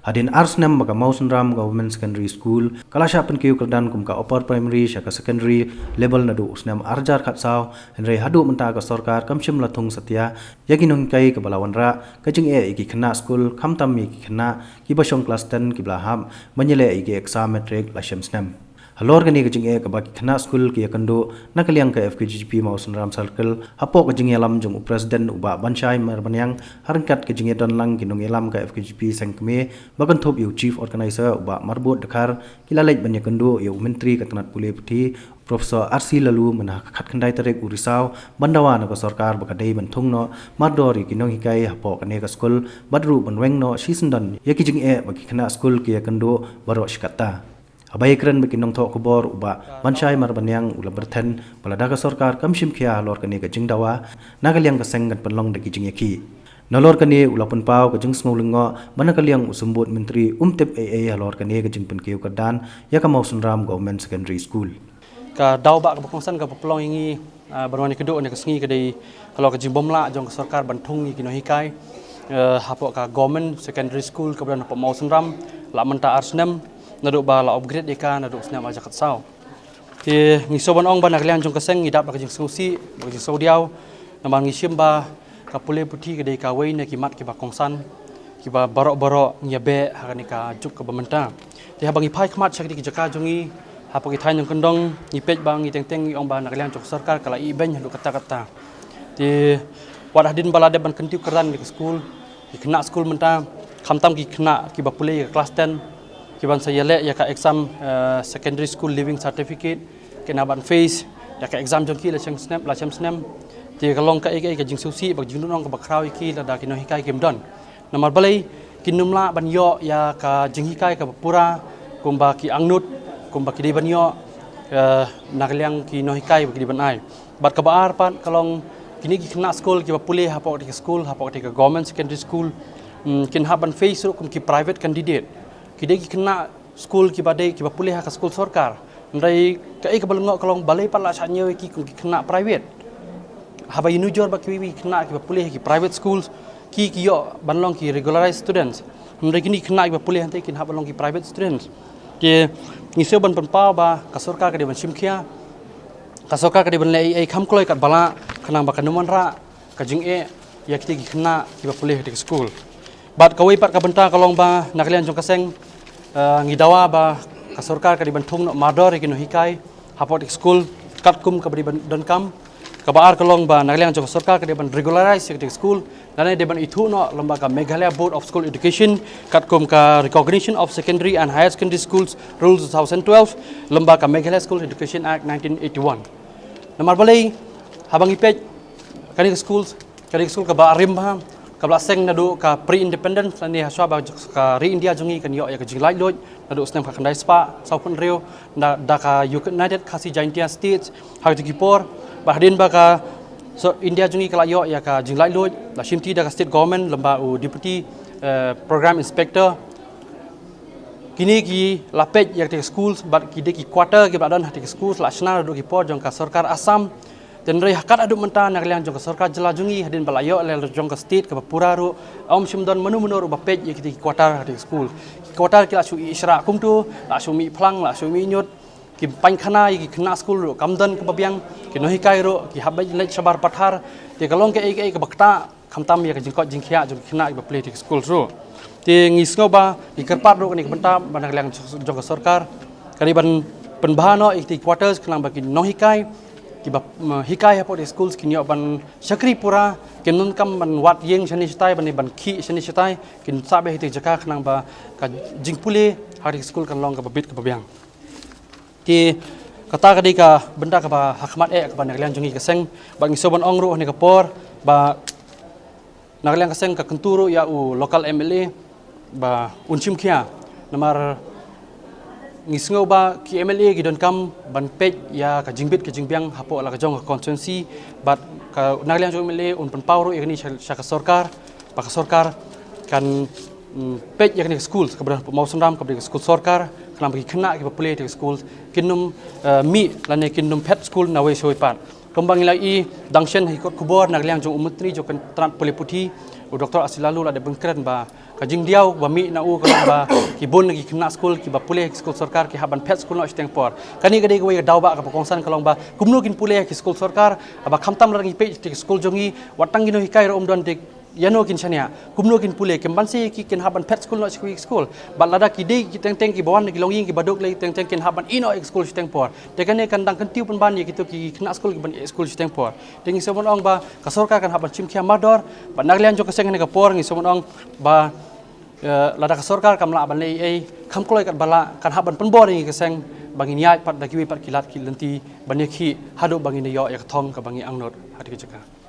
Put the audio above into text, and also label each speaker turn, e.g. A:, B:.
A: Hadin Arsnem baka Mausenram Government Secondary School kalasya penkiu kerdan kum ka upper primary syaka secondary level nadu usnam arjar khatsau henrei hadu menta ka sarkar kamshim lathung satya yaginung kai ka balawanra kajing iki khna school khamtam iki khna ki basong class 10 ki blaham manyele iki exam matric lasham snam halor gani kajing ka baki khna school ki yakando nakaliang ka FKGP Mausenram circle hapo kajing yalam jung president uba banshai marbanyang harangkat kajing don lang kinung yalam ka FKGP sangkme bagan thop yu chief organizer uba marbot dakar kilalej banyakando yu menteri katanat pule puti Profesor RC lalu menah khat khandai tarek urisau bandawa na ka sarkar bakadai banthung no mardori kinong hikai hapo kane ka school badru banweng no sisendan yakijing baki khna school ki yakando baro shikata abai kran baki nong thok kubor uba banshai marbanyang ula berthen palada ka sarkar kamshim khia lor kane ka jingdawa nagaliang ka sengat panlong daki jing yaki nolor kane ula pun pau ka jing smolungo banakaliang usumbut menteri umtep AA lor kane ka jing penkiu kadan yaka Mausenram Government Secondary School
B: ka daw ba ka bakongsan ka pelong ingi barwani keduk ne ka sengi kadai kalau ka jing bomla jong ka sarkar banthung ni kino hikai hapo ka Government Secondary School ka badan hapo Mausenram la menta arsnem naduk ba la upgrade deka naduk snam aja katsau ti ngisoban ong ba naklian jong kaseng ngidap ka jing susi ba jing saudiau naman ngishim ba ka pule puti ka dei ka wei ne kimat ki ba kongsan ki ba barok-barok nyabe hakani ka juk ka bamenta ti habang ipai khmat sakti ki jaka jongi hapo ki thain jong kendong ngipej bang ngiteng-teng ong ba naklian jong sarkar kala i ben lu kata-kata ti wadadin balade ban kentiu keran di school ki kena school menta khamtam ki kena ki ba pule ka class 10 kiban saya lek ya ka exam secondary school living certificate kena ban face ya ka exam jongki la cham snap ti kalong ka ek ka jing susi bak jing nong ka bakrau iki la da kino hikai kem don namar balai kinumla ban yo ya ka jing hikai ka pura kumba ki angnut kumba ki de ban yo nakliang ki no hikai bak di ban ai bat ka baar pan kalong kini ki kena school ki ba pule hapo di school hapo di government secondary school kin haban face ro kum ki private candidate kidai ki kena school ki badai ki bapulih ka school sarkar ndai ka ai ka balungok kalong balai pala sanyo ki kena private haba inujor ba ki kena ki bapulih ki private schools ki yo banlong ki regularized students ndai kini kena ki bapulih hantai kin habalong ki private students ke ngiseu ban panpau ba ka sarkar ka de ban simkhia ka sarkar ka de ban lei ai kham kloi kat bala khanang ba kanuman ra ka jing ya ki kena ki bapulih di school bat kawai pat ka benta kalong ba naklian jong kaseng ngidawa ba ka sarkar ka di banthung no mador kino hikai hapot school katkum ka di don kam ka baar kalong ba naklian jong sarkar ka di ban regularize ka di school dan de ban itu no lembaga Meghalaya Board of School Education katkum ka recognition of secondary and higher secondary schools rules 2012 lembaga Meghalaya School Education Act 1981 namar balai habang ipej kani schools ka ba arim ba kabla seng nadu ka pre-independent ni haswa ba ka re-India jongi kan yo ya ka jinglai loj nadu snem ka kandai spa saupun rio da ka United Khasi Jaintia States hak tikipor bahdin ba ka so India jongi kala yo ya ka jinglai loj la shimti da ka state government lamba u deputy program inspector kini ki lapej ya ka schools bat ki de ki quarter ki badan hati schools la shna nadu ki por jong ka sarkar Assam dan rei hakat adu menta nakliang jong sarkar jelajungi hadin balayo le jong ka state ka pura ru om simdon menu ba pej ye ki quarter hadi school quarter ki la su isra kum tu la su mi phlang la su mi nyut ki pan khana ki khna school ru kamdan ka babyang ki nohi kai ru ki habai le sabar pathar ti kalong ke ai ka bakta khamtam ye ka jingkot jingkhia jong khna ba play di school ru ti ngisngo ba ki kerpat ru ni benta nakliang jong sarkar kani ban penbahano ikti quarters klang ba ki nohi kai kiba hikai hapo di schools kinyo ban sakri pura kinun kam ban wat yeng shani sitai ban ban khi shani sitai kin sabe hiti jaka khnang ba ka jingpule hari school kan long ka babit ka babyang ti kata ka ka benda ka ba hakmat ka ban naklian jongi ka seng ba ngisoban ong ru ni ka por ba naklian ka seng ka kenturu ya u local MLA ba unchim khia namar ngisngo ba ki MLA gidon kam ban pej ya ka jingbit ka jingbyang hapo la ka jong ka constituency bat ka naklian jong MLA un pan pawro yakni syaka sarkar pa ka sarkar kan pej yakni schools ka bra Mausenram ka bra school sarkar kana bagi kena ki populate schools kinum mi lane kinum pet school na we shoy pat Kembang lagi dangshen hikut kubur nagliang jong umutri jong tran pole putih Dr. Asilalu ada bengkeren ba kajing diau ba mi na u kalau ba kibun lagi kena school ki ba pulih school sarkar ki haban pet school no istengpor kani gade gwe dau ba ka pokongsan kalau ba kumno kin pulih ki school sarkar ba khamtam lagi pe ti school jongi watang gino hikai ro don dik yano kin chania kumno kin pulih kembansi ki kin haban pet school no school ba lada ki de ki teng ki bawan ki longing ki badok lagi teng kin haban ino school istengpor tekane kan dang kan tiu pun ban ye kitu ki kena school ki ban school istengpor tengi somon ong ba ka sarkar kan haban chimkhia mador ba naglian jo keseng ne ka por ngi somon ong ba lada ka sarkar kam la ban le ai kham kloi kat bala kan haban penbor ngi keseng bangin yai pat daki wi pat kilat ki lenti ban ye ki hadu bangin yo yak thong ka bangi angnot hadi ke jaka